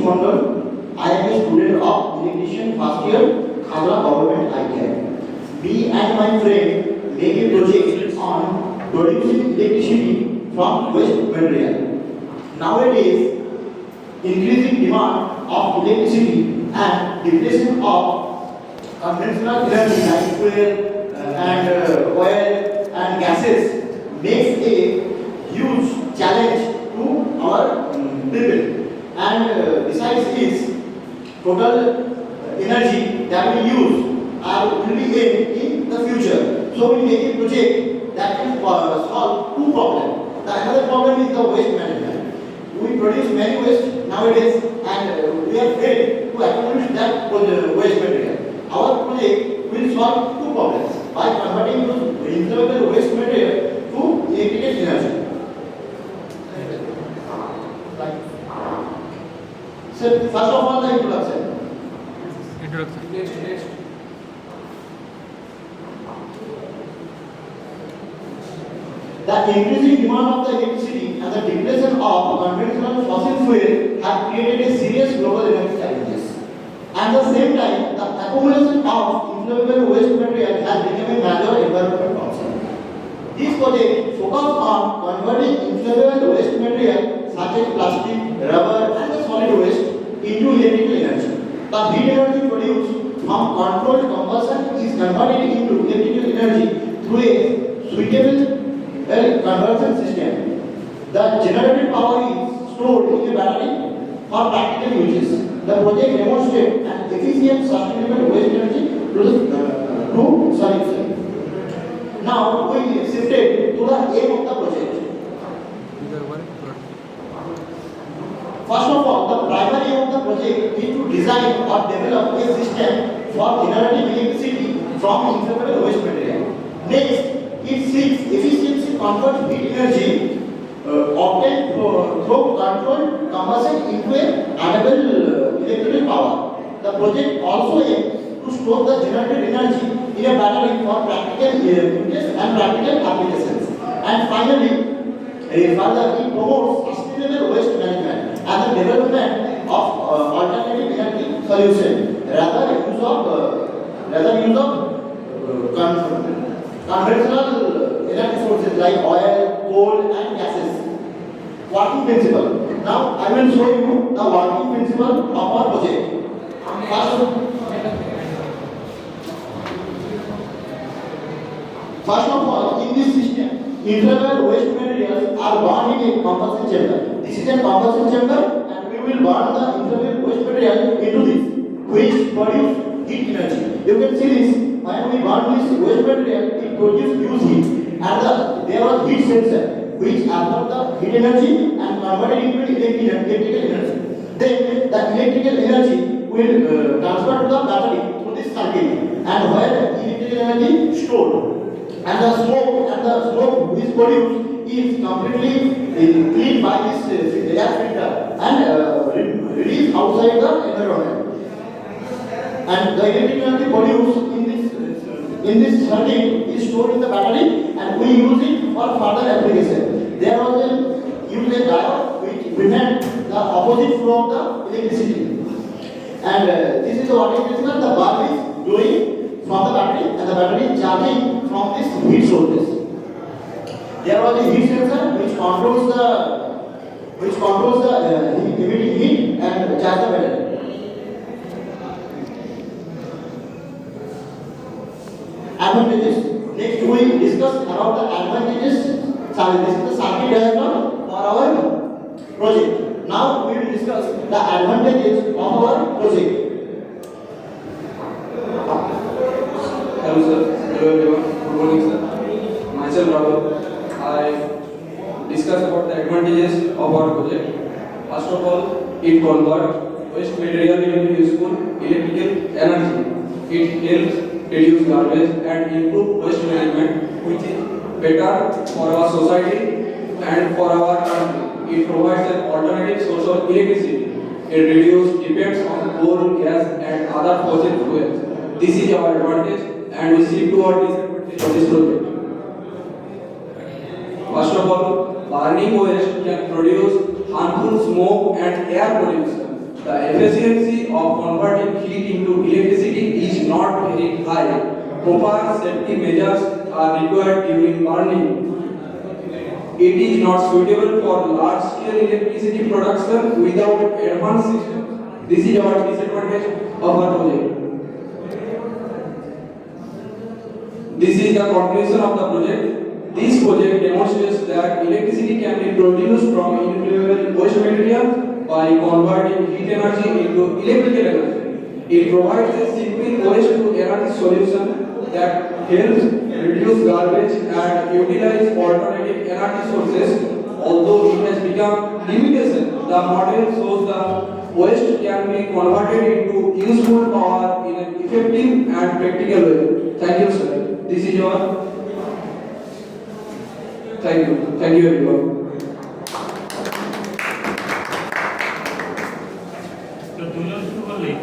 Mondal. I am a student of electrician first year, Khadra Government ITI. Me and my friend make a project on producing electricity from waste material. Nowadays, increasing demand of electricity and depletion of conventional energy like fuel and oil and gases makes a huge challenge to our people. And besides this, total energy that we use will be in the future. So we make a project that can solve two problems. The another problem is the waste management. We produce many waste nowadays and we are failed to accomplish that waste material. Our project will solve two problems by converting inflammable waste material to electrical energy. So first of all, the introduction. Next. The increasing demand of the electricity and the depletion of conventional fossil fuel have created a serious global energy challenges. At the same time, the accumulation of inflammable waste material has become a major environmental concern. This project focuses on converting inflammable waste material such as plastic, rubber, and the solid waste into electrical energy. The heat energy produced from controlled combustion is converted into electrical energy through a suitable conversion system. The generated power is stored in a battery for practical uses. The project demonstrates an efficient sustainable waste energy solution. Now we shifted to the aim of the project. First of all, the primary aim of the project is to design or develop a system for generating electricity from inflammable waste material. Next, it seeks efficiency convert heat energy obtained through controlled combustion into a renewable electrical power. The project also aims to store the generated energy in a battery for practical uses and practical applications. And finally, further it promotes sustainable waste management and the development of alternative energy solution rather use of conventional energy sources like oil, coal, and gases. Working principle. Now I will show you the working principle of our project. First of all, in this system, inflammable waste materials are burned in a combustion chamber. This is a combustion chamber, and we will burn the inflammable waste material into this, which produce heat energy. You can see this. When we burn this waste material, it produces huge heat, and there was heat sensor which absorb the heat energy and convert it into electrical energy. Then the electrical energy will transfer to the battery through this circuit, and where electrical energy stored, and the smoke which produced is completely cleaned by this air filter and released outside the environment. And the electrical energy produced in this circuit is stored in the battery, and we use it for further application. There was a diode which prevent the opposite flow of the electricity. And this is what it is. The bulb is glowing from the battery, and the battery is charging from this heat sources. There was a heat sensor which controls the emitting heat and charge the battery. Advantages. Next we discuss about the advantages. This is the circuit diagram for our project. Now we will discuss the advantages of our project. Hello sir. Hello everyone. Good morning sir. Myself Rahul. I discuss about the advantages of our project. First of all, it converts waste material into useful electrical energy. It helps reduce garbage and improve waste management, which is better for our society and for our country. It provides an alternative source of electricity. It reduces dependence on coal, gas, and other fossil fuels. This is our advantage, and we see two our disadvantages of this project. First of all, burning waste can produce harmful smoke and air pollution. The efficiency of converting heat into electricity is not very high. Proper safety measures are required during burning. It is not suitable for large-scale electricity production without advanced systems. This is our disadvantage of our project. This is the conclusion of the project. This project demonstrates that electricity can be produced from inflammable waste material by converting heat energy into electrical energy. It provides a simple waste to energy solution that helps reduce garbage and utilize alternative energy sources. Although it has become limitation, the model shows the waste can be converted into useful power in an effective and practical way. Thank you, sir. This is your. Thank you. Thank you, everyone. তো দুজন শুরু করলেই